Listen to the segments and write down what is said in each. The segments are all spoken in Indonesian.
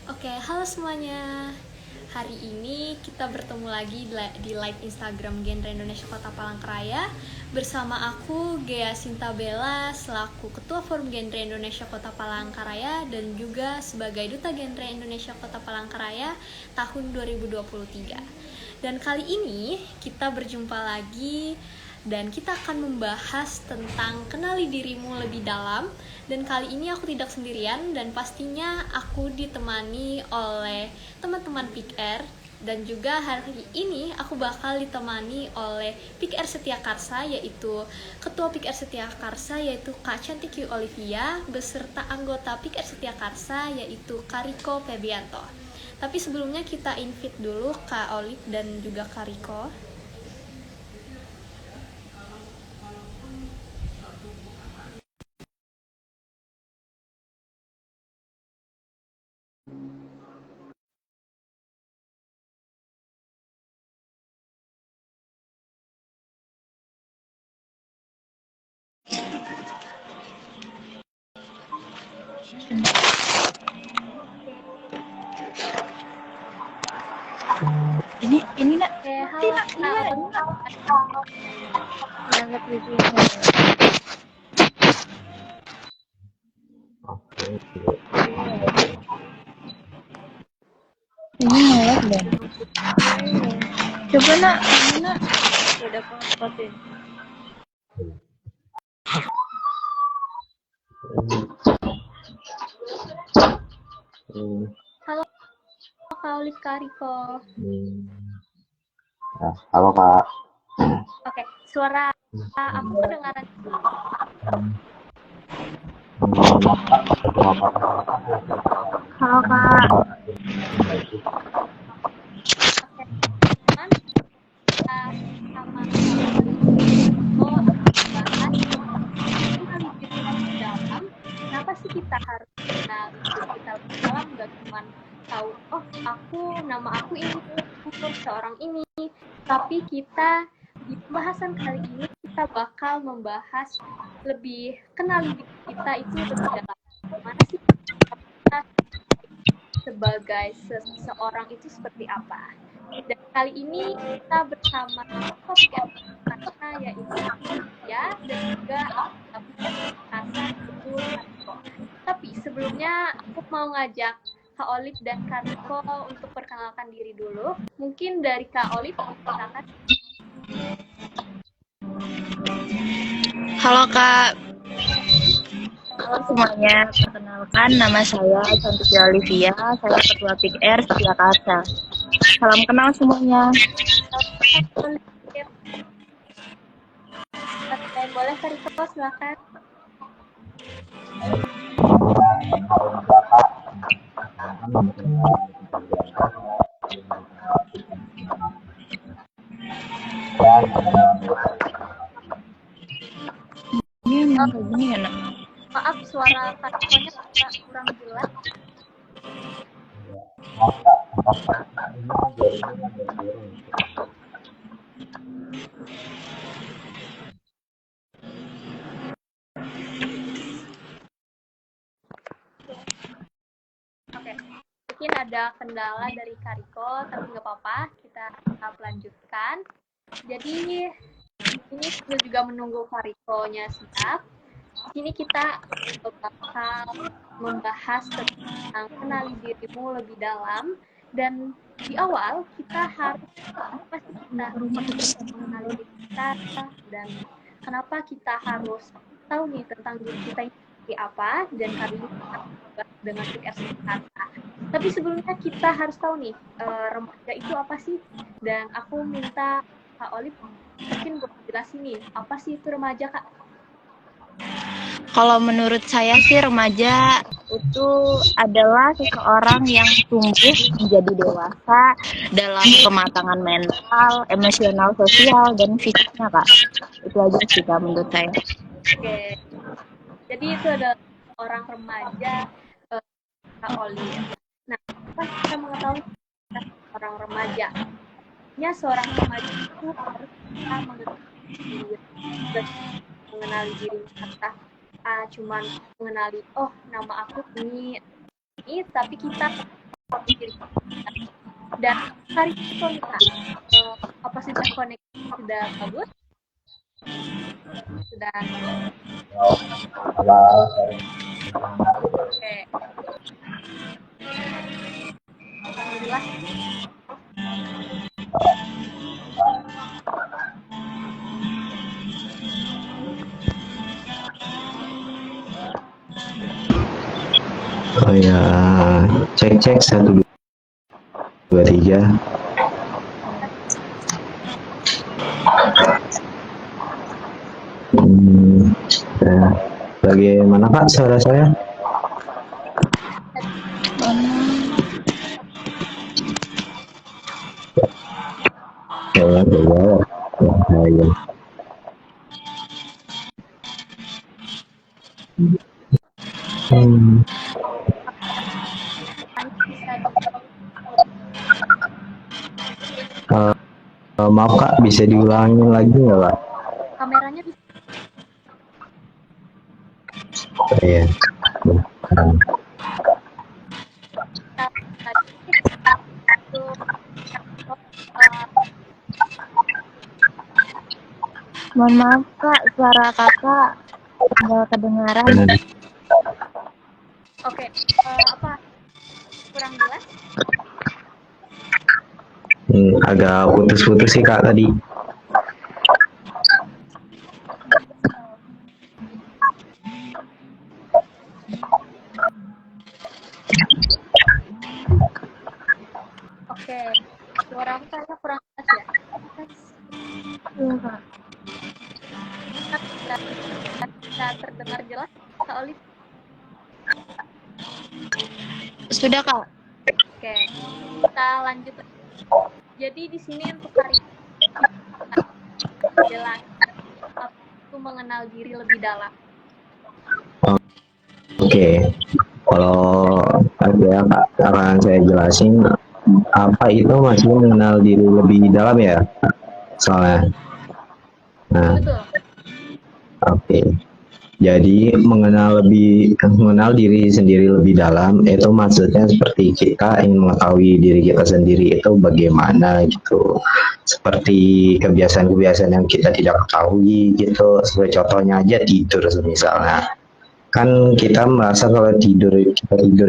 Oke, halo semuanya. Hari ini kita bertemu lagi di live Instagram Genre Indonesia Kota Palangkaraya bersama aku Gea Sintabella selaku Ketua Forum Genre Indonesia Kota Palangkaraya dan juga sebagai Duta Genre Indonesia Kota Palangkaraya tahun 2023. Dan kali ini kita berjumpa lagi dan kita akan membahas tentang kenali dirimu lebih dalam. Dan kali ini aku tidak sendirian dan pastinya aku ditemani oleh teman-teman PIKR. Dan juga hari ini aku bakal ditemani oleh PIKR Setiakarsa, yaitu Ketua PIKR Setiakarsa yaitu Kak Cantik Olivia beserta anggota PIKR Setiakarsa yaitu Kariko Febianto. Tapi sebelumnya kita invite dulu Kak Olive dan juga Kariko. Ini nak. Oke, halo Kak Ini ngelak deh. Coba nak, mana? Udah patin. Halo Kak Olive Kariko. Halo Kak. Oke, suara aku kedengaran. Halo Kak. Oke, teman sama bahas kenali diri lebih dalam. Kenapa sih kita harus kenal diri kita lebih dalam? Gak cuma tahu, oh nama aku ini, aku seorang ini. Tapi kita di pembahasan kali ini kita bakal membahas lebih kenali diri kita itu lebih dalam. Gimana sih kita sebagai seseorang itu seperti apa? Dan kali ini kita bersama topik yang pertama yaitu ya dan juga rasa itu Kariko. Tapi sebelumnya aku mau ngajak Kak Olive dan Kariko untuk perkenalkan diri dulu. Mungkin dari Kak Olive, silakan. Halo Kak. Halo semuanya, perkenalkan nama saya Cantik Olivia, saya Ketua PIKR Setiakarsa. Salam kenal semuanya. Boleh Kariko, silakan. Ini memang kayak gini ya nak? Maaf, suara Karikonya kurang jelas. Oke, mungkin ada kendala dari Kariko, tapi nggak apa-apa, kita tetap lanjutkan. Jadi ini sambil juga menunggu Karikonya siap. Di sini kita bakal membahas tentang kenali dirimu lebih dalam, dan di awal kita harus apa sih kita mengenali diri kita dan kenapa kita harus tahu nih tentang diri kita ini seperti apa, dan kali ini kita bahas dengan PIKR Setiakarsa. Tapi sebelumnya kita harus tahu nih remaja itu apa sih, dan aku minta Kak Olive mungkin buat jelasin nih apa sih itu remaja Kak. Kalau menurut saya sih remaja itu adalah seseorang yang tumbuh menjadi dewasa dalam kematangan mental, emosional, sosial, dan fisiknya Kak. Itu aja sih Kak menurut saya. Oke, jadi itu adalah orang remaja Kak Olive. Nah, apa kita mengetahui orang remaja? Ya, seorang remaja itu harus bisa mengenali diri kita. Cuman mengenali, oh nama aku ini, ini, tapi kita diri kita. Dan hari itu nih Kak, kapasitas koneksi sudah bagus, sudah oke. Alhamdulillah. Oh ya, cek 1 2 3. Nah, bagaimana Pak suara saya? Ya, ya. Maaf Kak, bisa diulangi lagi nggak Kak? Kameranya bisa. Iya. Mohon maaf Kak, suara kakak nggak kedengaran. Oke, apa kurang jelas? Agak putus-putus sih Kak tadi. Oke, suara aku kayaknya kurang jelas ya. Iya Kak. Bisa terdengar jelas Kak Olive? Sudah Kak. Oke, kita lanjut. Jadi di sini untuk hari ini adalah itu mengenal diri lebih dalam. Oke. Kalau ada akan saya jelasin apa itu maksudnya mengenal diri lebih dalam ya, soalnya. Nah, Betul. oke. Jadi mengenal diri sendiri lebih dalam itu maksudnya seperti kita ingin mengetahui diri kita sendiri itu bagaimana gitu. Seperti kebiasaan-kebiasaan yang kita tidak ketahui gitu. Sebagai contohnya aja tidur misalnya. Kan kita merasa kalau tidur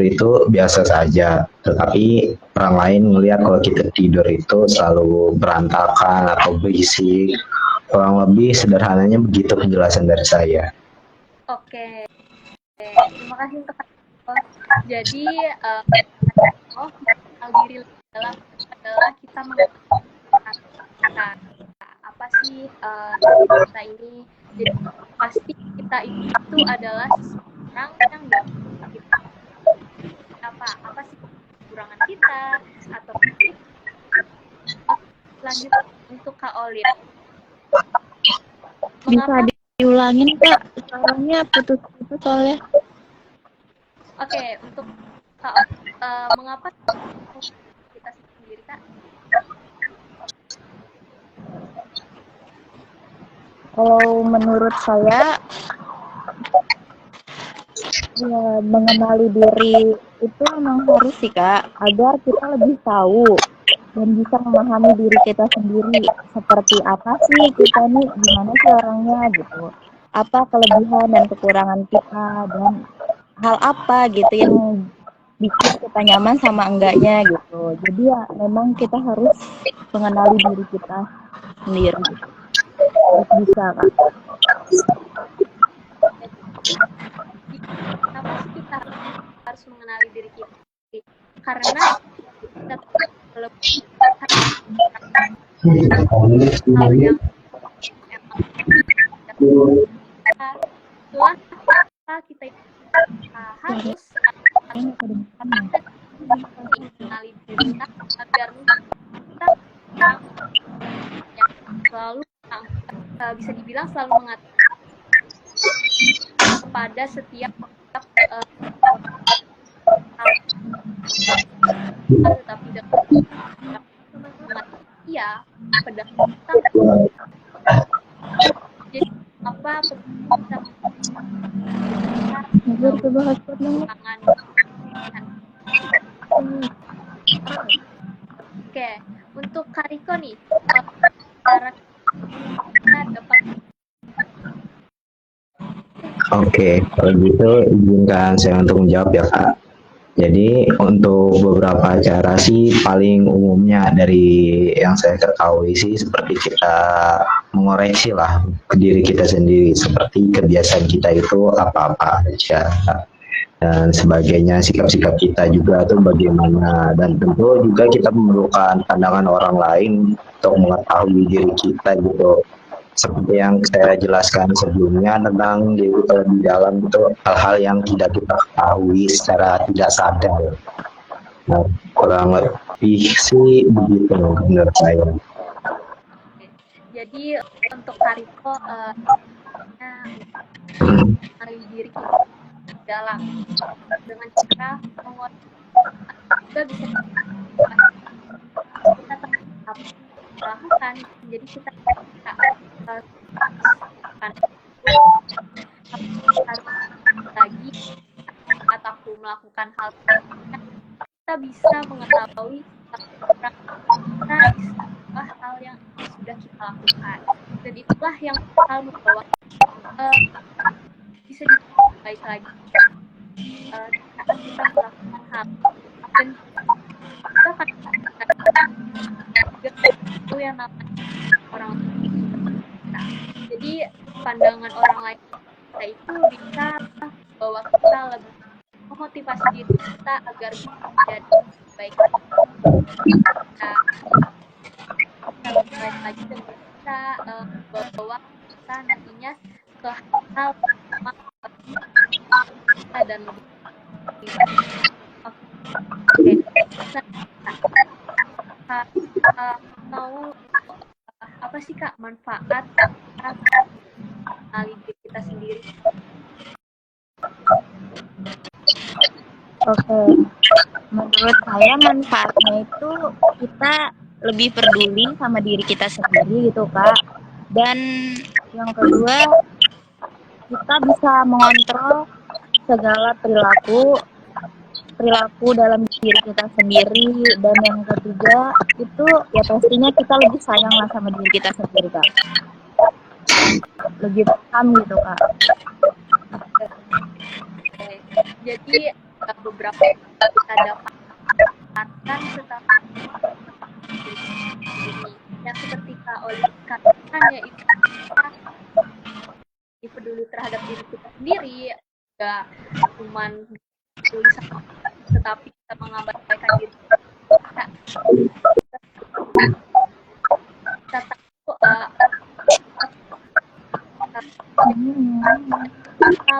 itu biasa saja, tetapi orang lain melihat kalau kita tidur itu selalu berantakan atau berisik. Kurang lebih sederhananya begitu penjelasan dari saya. Oke, terima kasih untuk jadi mengenal diri lebih dalam adalah kita mengenal kita apa sih kita ini. Jadi pasti kita itu adalah seseorang yang dapat kita apa sih kekurangan kita atau lanjut untuk Kak Olive. Bisa diulangin Kak, suaranya putus-putus soalnya. Oke, untuk Kak mengapa kita sendiri Kak? Kalau menurut saya, ya mengenali diri itu memang harus sih Kak, agar kita lebih tahu dan bisa memahami diri kita sendiri. Seperti apa sih kita nih, gimana sih orangnya gitu. Apa kelebihan dan kekurangan kita, dan hal apa gitu yang bikin kita nyaman sama enggaknya gitu. Jadi ya memang kita harus mengenali diri kita sendiri. Harus bisa Kak. Kenapa sih kita harus mengenali diri kita? Karena kita lebih hal yang setelah kita harus mengenali diri kita agar kita yang selalu bisa dibilang selalu mengatakan kepada setiap tetapi dengan iya pada kita jadi apa kita tangan Oke, untuk Kariko nih, cara kita dapat Oke, kalau gitu izinkan saya untuk menjawab ya Kak. Jadi untuk beberapa cara sih paling umumnya dari yang saya ketahui sih seperti kita mengoreksi lah ke diri kita sendiri seperti kebiasaan kita itu apa-apa aja dan sebagainya, sikap-sikap kita juga tuh bagaimana, dan tentu juga kita memerlukan pandangan orang lain untuk mengetahui diri kita gitu, seperti yang saya jelaskan sebelumnya tentang diri kita lebih dalam itu hal-hal yang tidak kita ketahui secara tidak sadar. Nah, kurang lebih sih begitu menurut saya. Jadi untuk Kariko mengenali diri kita dalam dengan cara menguasai juga bisa kita tetap lakukan. Jadi kita lagi saat aku melakukan hal kita bisa mengetahui hal yang sudah kita lakukan, dan itulah yang hal membawa bisa baik lagi saat kita melakukan hal, dan kita akan itu yang namanya orang lain. Jadi pandangan orang lain kita itu bisa bahwa kita lebih memotivasi diri kita agar menjadi baik lagi. Kita lebih baik lagi dan bisa bawa kita nantinya ke hal kita dan lebih mau apa sih Kak manfaat mengenali diri kita sendiri? Oke, menurut saya manfaatnya itu kita lebih peduli sama diri kita sendiri gitu Kak. Dan yang kedua, kita bisa mengontrol segala perilaku dalam diri kita sendiri. Dan yang ketiga itu ya pastinya kita lebih sayang lah sama diri kita sendiri Kak, lebih paham gitu Kak. Jadi beberapa kita dapatkan setelah ini yang seperti Kak Oli katakan, yaitu kita peduli terhadap diri kita sendiri, gak cuman peduli sama, tetapi kita mengabaikan diri kita tahu kita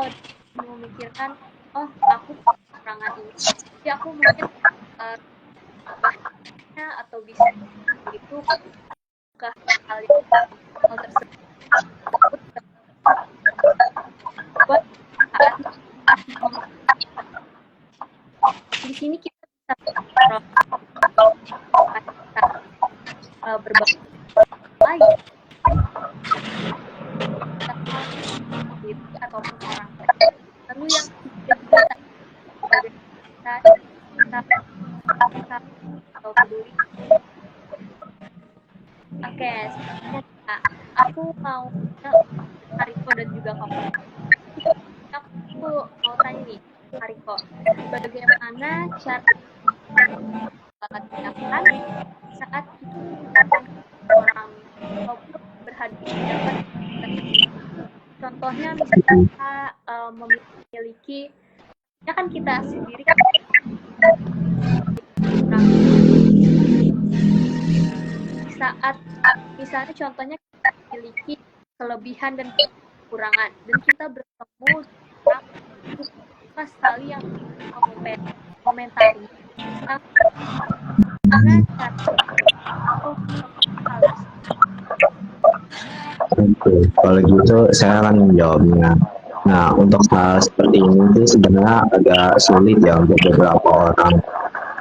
memikirkan, oh aku kekurangan ini, jadi aku mungkin bahasanya atau bisa itu ke hal tersebut buat di sini kita bisa berbagi lain ataupun orang lain, lalu yang kita atau peduli. Oke, aku mau Kariko dan juga Koko. Aku mau tanya nih, Kariko, bagaimana cara tindakan saat kita orang ataupun berhadapan, contohnya misalnya kita memiliki, ya kan kita sendiri kan saat misalnya contohnya kita memiliki kelebihan dan kekurangan, dan kita bertemu dengan sekali yang komentari karena Oke, kalau gitu saya akan menjawabnya. Nah, untuk hal seperti ini sih sebenarnya agak sulit ya untuk beberapa orang.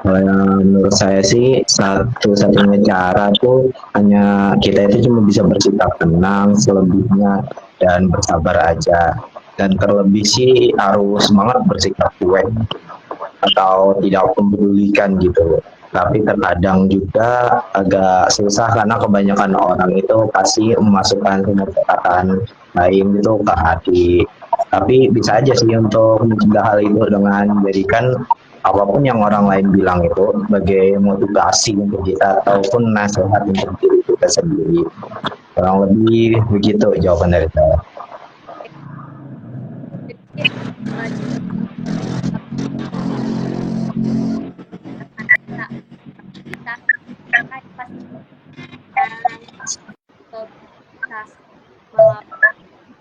Kalau yang menurut saya sih satu-satunya cara tuh hanya kita itu cuma bisa bersikap tenang, selebihnya dan bersabar aja. Dan terlebih sih harus semangat bersikap cuek atau tidak mempedulikan gitu. Tapi terkadang juga agak susah karena kebanyakan orang itu pasti memasukkan semua perkataan lain itu ke hati. Tapi bisa aja sih untuk mencegah hal itu dengan menjadikan apapun yang orang lain bilang itu sebagai motivasi untuk kita ataupun nasihat untuk diri kita sendiri. Kurang lebih begitu jawaban dari saya.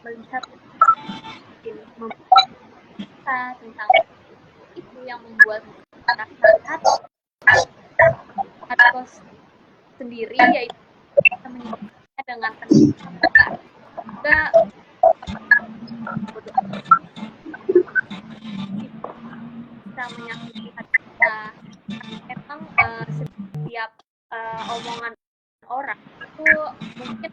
Melihat tentang itu yang membuat masyarakat Marcos sendiri, yaitu kita menyebutnya dengan pendidikan juga bisa menyakiti hati kita. Memang setiap omongan orang itu mungkin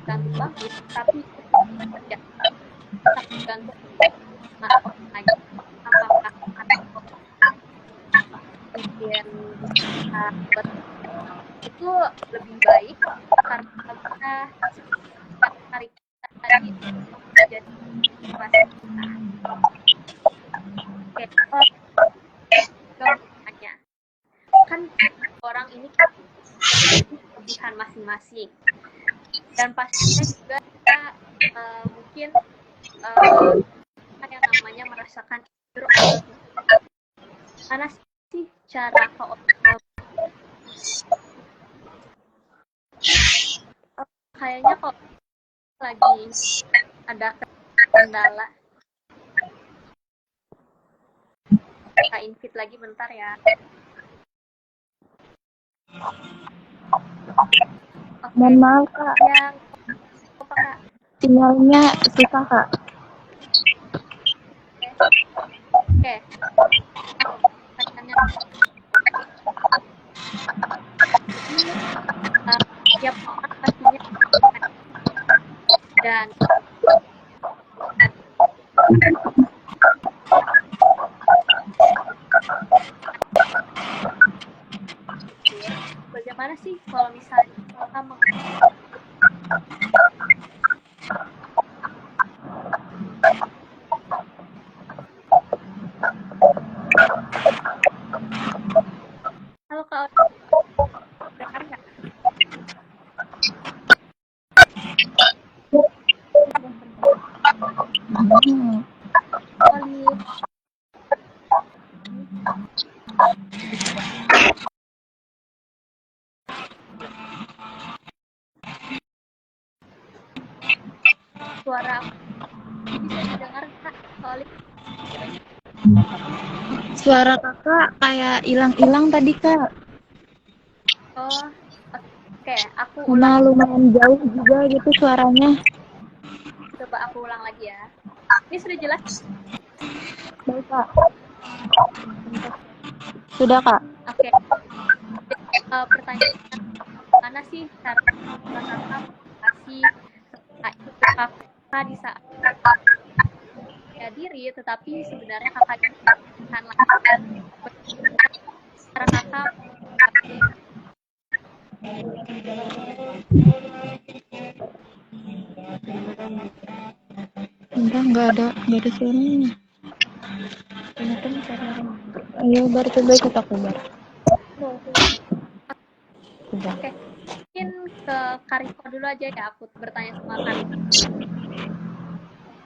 gantung bagus, tapi itu tergantung orang lain, apakah mungkin itu lebih baik karena kita tarik tadi jadi motivasi kita. Oke, jawabannya kan orang ini kelebihan masing-masing, dan pastinya juga mungkin yang namanya merasakan mana sih cara kayaknya kok lagi ada kendala. Kita invite lagi bentar ya. Mohon maaf Kak, Yang Kak, sinyalnya susah Kak. Oke. Tiap orang pastinya dan bagaimana sih kalau misalnya kita halo Kak, dengar nggak? Suara bisa didengar Kak? Solid. Suara Kakak kayak hilang-hilang tadi Kak. Oh, oke, aku Sama lumayan jauh juga gitu suaranya. coba aku ulang lagi ya. Ini sudah jelas? Baik Kak. Sudah Kak. Oke. Pertanyaan mana sih cara kakak kasih kakak di saat ya diri, tetapi sebenarnya kakak bukan lagi cara kakak Enggak ada suaranya. Ayo bar, coba ikut aku bar. Oke, mungkin ke Kariko dulu aja ya, aku bertanya sama Kariko.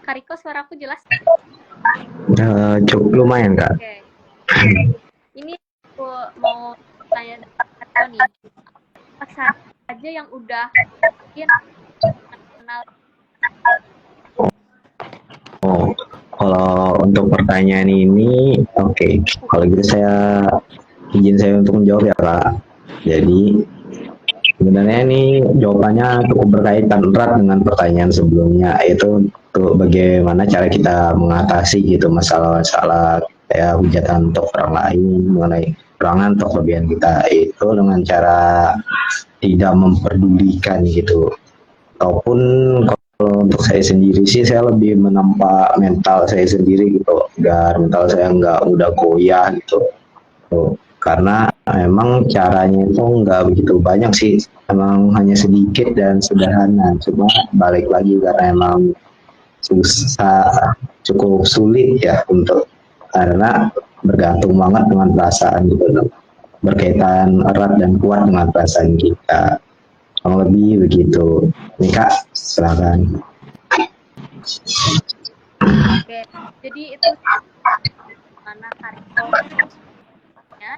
Kariko, suaraku jelas? Cukup lumayan Kak. Oke. Ini aku mau tanya Kariko nih, apa saja yang udah mungkin kenal? Oh, kalau untuk pertanyaan ini, oke. Kalau gitu izin saya untuk menjawab ya Kak. Jadi sebenarnya ini jawabannya cukup berkaitan erat dengan pertanyaan sebelumnya, yaitu untuk bagaimana cara kita mengatasi gitu masalah-masalah kayak hujatan untuk orang lain mengenai kekurangan atau kelebihan kita, itu dengan cara tidak memperdulikan gitu, ataupun untuk saya sendiri sih, saya lebih menempa mental saya sendiri gitu, biar mental saya nggak mudah goyah gitu. Tuh. Karena emang caranya itu nggak begitu banyak sih, emang hanya sedikit dan sederhana. Cuma balik lagi karena emang susah, cukup sulit ya untuk, karena bergantung banget dengan perasaan gitu loh. Berkaitan erat dan kuat dengan perasaan kita. Kurang lebih begitu. Ini Kak, silakan. Oke, jadi itu mana Kariko dan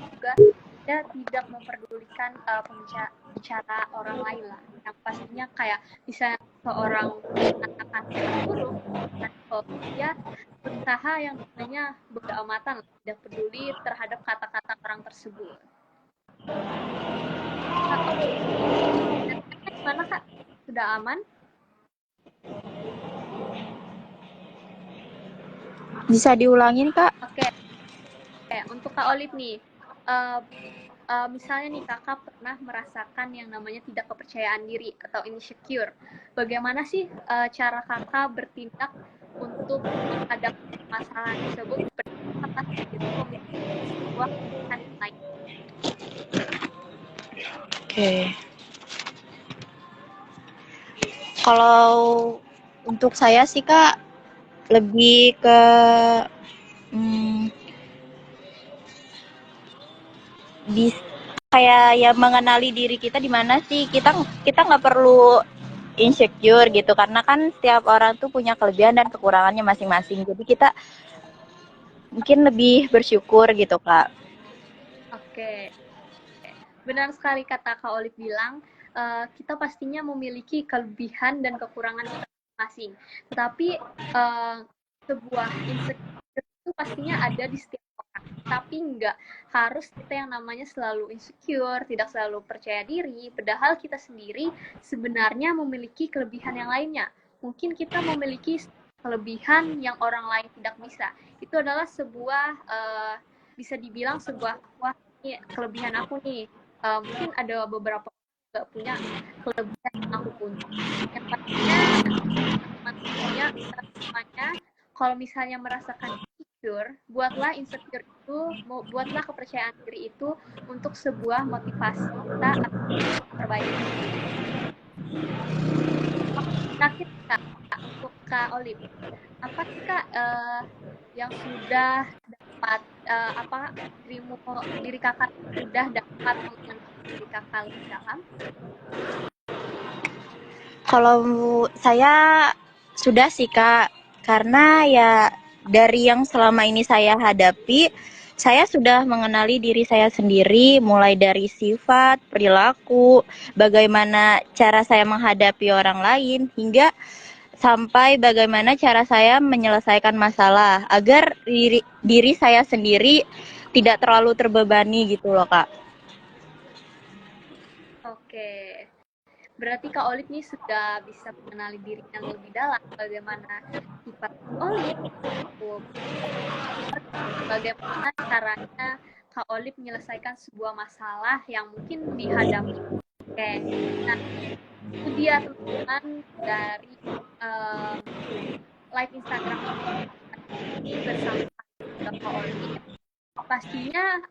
juga dia tidak memperdulikan bicara orang lain lah. Yang pastinya kayak misalnya seorang mengatakan buruk, Kariko dia berusaha yang namanya bodo amatan, tidak peduli terhadap kata-kata orang tersebut. Kak, gimana Kak? Sudah aman? Bisa diulangin, Kak? Oke, untuk Kak Olive nih, misalnya nih kakak pernah merasakan yang namanya tidak kepercayaan diri atau insecure. Bagaimana sih cara kakak bertindak untuk menghadapi masalah tersebut? Apakah itu memiliki sebuah pilihan yang lain? Oke. Kalau untuk saya sih, Kak, lebih ke kayak ya mengenali diri kita di mana sih. Kita nggak perlu insecure gitu, karena kan setiap orang tuh punya kelebihan dan kekurangannya masing-masing. Jadi kita mungkin lebih bersyukur gitu, Kak. Oke, benar sekali kata Kak Olive bilang, kita pastinya memiliki kelebihan dan kekurangan kita masing-masing. Tetapi sebuah insecure itu pastinya ada di setiap orang. Tapi nggak harus kita yang namanya selalu insecure, tidak selalu percaya diri. Padahal kita sendiri sebenarnya memiliki kelebihan yang lainnya. Mungkin kita memiliki kelebihan yang orang lain tidak bisa. Itu adalah sebuah bisa dibilang sebuah wah ini kelebihan aku nih. Mungkin ada beberapa nggak punya kelebihan yang aku punya. Yang pastinya manusia semuanya kalau misalnya merasakan insecure, buatlah insecure itu, buatlah kepercayaan diri itu untuk sebuah motivasi kita untuk perbaiki. Terakhir Kak, untuk Kak Olive, apa sih Kak yang sudah dapat diri kakak sudah dapat mengenal diri kakak lebih dalam? Kalau saya sudah sih, Kak, karena ya dari yang selama ini saya hadapi, saya sudah mengenali diri saya sendiri, mulai dari sifat, perilaku, bagaimana cara saya menghadapi orang lain, hingga sampai bagaimana cara saya menyelesaikan masalah agar diri saya sendiri tidak terlalu terbebani gitu loh, Kak. Oke, berarti Kak Olive nih sudah bisa mengenali dirinya lebih dalam, bagaimana sifat Olive, bagaimana caranya Kak Olive menyelesaikan sebuah masalah yang mungkin dihadapi. Oke, nah itu dia teman-teman dari live Instagram ini bersama Kak Olive. Pastinya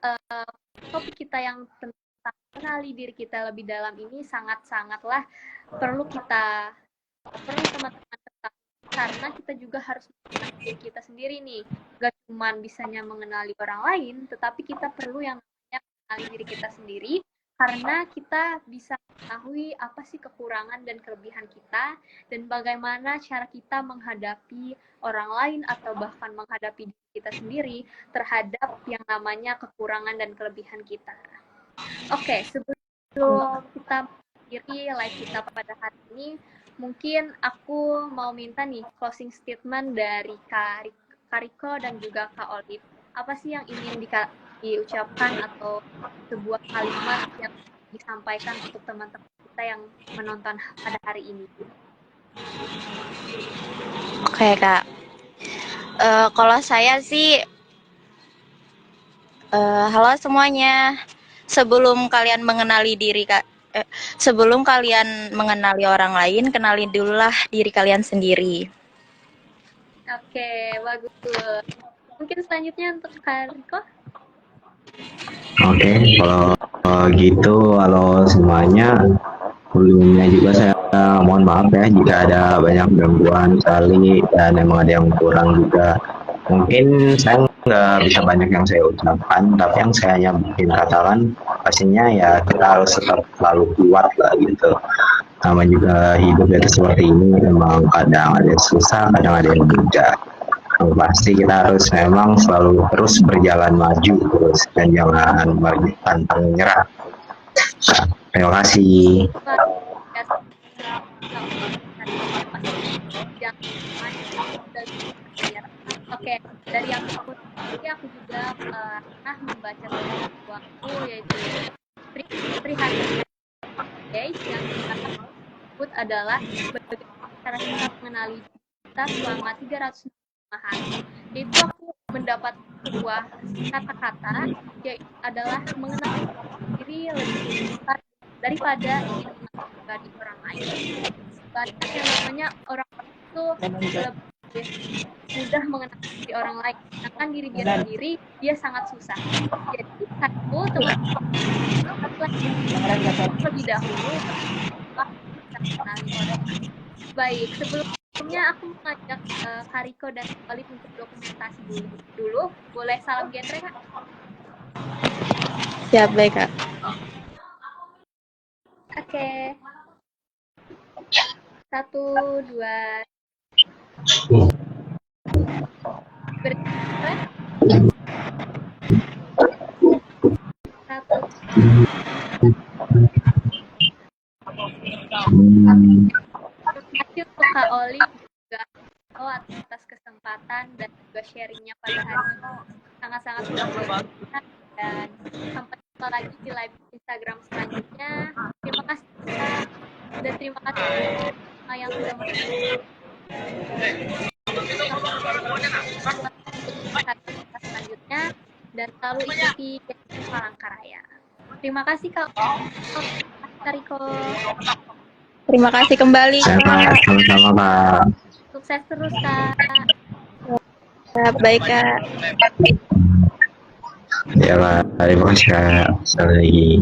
topik kita yang tentang mengenali diri kita lebih dalam ini sangat-sangatlah perlu teman-teman ketahui, karena kita juga harus mengenali diri kita sendiri nih. Gak cuma bisanya mengenali orang lain, tetapi kita perlu yang namanya mengenali diri kita sendiri, karena kita bisa mengetahui apa sih kekurangan dan kelebihan kita, dan bagaimana cara kita menghadapi orang lain atau bahkan menghadapi diri kita sendiri terhadap yang namanya kekurangan dan kelebihan kita. Oke, sebelum kita mengakhiri live kita pada hari ini, mungkin aku mau minta nih closing statement dari Kariko dan juga Kak Olive. Apa sih yang ingin diucapkan atau sebuah kalimat yang disampaikan untuk teman-teman kita yang menonton pada hari ini? Oke, Kak. Kalau saya sih, halo semuanya. Sebelum kalian mengenali diri sebelum kalian mengenali orang lain, kenali dululah diri kalian sendiri. Oke, bagus. Mungkin selanjutnya untuk Kak Riko. Oke, kalau gitu, kalau semuanya, sebelumnya juga saya mohon maaf ya jika ada banyak gangguan kali dan emang ada yang kurang juga. Mungkin saya nggak bisa banyak yang saya ucapkan, tapi yang saya hanya mungkin katakan pastinya ya kita harus tetap selalu kuat lah gitu. Sama juga hidup itu seperti ini, memang kadang ada yang susah, kadang ada yang mudah. Yang pasti kita harus memang selalu terus berjalan maju terus dan jangan pantang menyerah. Nah, terima kasih. Oke, dari aku sendiri aku juga pernah membaca buku yaitu 300 Days yang disebut adalah bagaimana cara kita mengenali kita selama 365 hari. Itu aku mendapat sebuah kata-kata yaitu adalah mengenal diri lebih cepat daripada ingin mengenali orang lain. Banyak yang namanya orang itu lebih mudah mengenal diri orang lain, sedangkan diri dia sendiri dia sangat susah. Jadi aku teman-teman lebih dahulu mengenali orang. Baik, sebelumnya aku mengajak Kariko dan Olive untuk dokumentasi dulu. Boleh salam genre, Kak? Siap, baik, Kak. Oke. 1, 2. Berikutnya. 1. Terima kasih untuk Kak Olive juga atas kesempatan dan juga sharingnya pada hari ini. Sangat-sangat luar biasa. Dan sampai jumpa lagi di live Instagram selanjutnya. Terima kasih Kak. Dan terima kasih yang sudah menonton selanjutnya dan selalu ikuti Palangkaraya. Terima kasih Kak Riko. Terima kasih kembali. Sama-sama Kak. Sukses terus Kak. Baik Kak. Ya Kak, terima kasih Kak. Sekali lagi.